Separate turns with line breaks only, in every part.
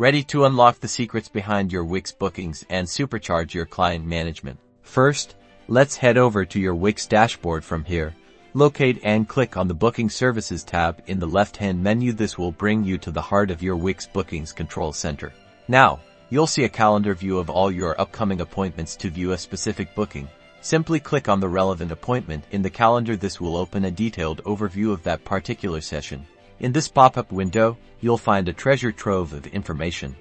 Ready to unlock the secrets behind your Wix bookings and supercharge your client management? First, let's head over to your Wix dashboard. From here, locate and click on the Booking Services tab in the left-hand menu. This will bring you to the heart of your Wix Bookings control center. Now, you'll see a calendar view of all your upcoming appointments. To view a specific booking, simply click on the relevant appointment in the calendar. This will open a detailed overview of that particular session. In this pop-up window, you'll find a treasure trove of information.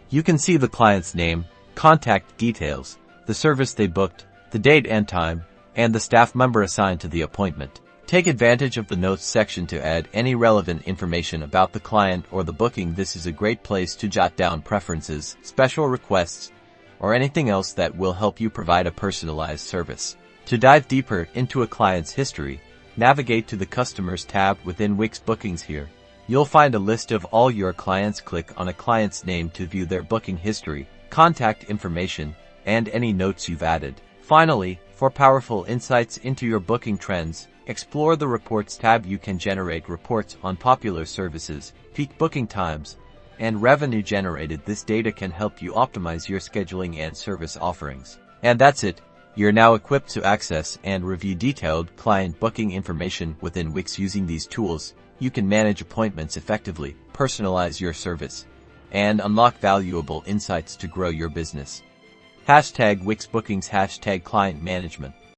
You can see the client's name, contact details, the service they booked, the date and time, and the staff member assigned to the appointment. Take advantage of the notes section to add any relevant information about the client or the booking. This is a great place to jot down preferences, special requests, or anything else that will help you provide a personalized service. To dive deeper into a client's history, navigate to the Customers tab within Wix Bookings. Here, you'll find a list of all your clients. Click on a client's name to view their booking history, contact information, and any notes you've added. Finally, for powerful insights into your booking trends, explore the Reports tab. You can generate reports on popular services, peak booking times, and revenue generated. This data can help you optimize your scheduling and service offerings. And that's it. You're now equipped to access and review detailed client booking information within Wix. Using these tools, you can manage appointments effectively, personalize your service, and unlock valuable insights to grow your business. #Wix Bookings #Client Management.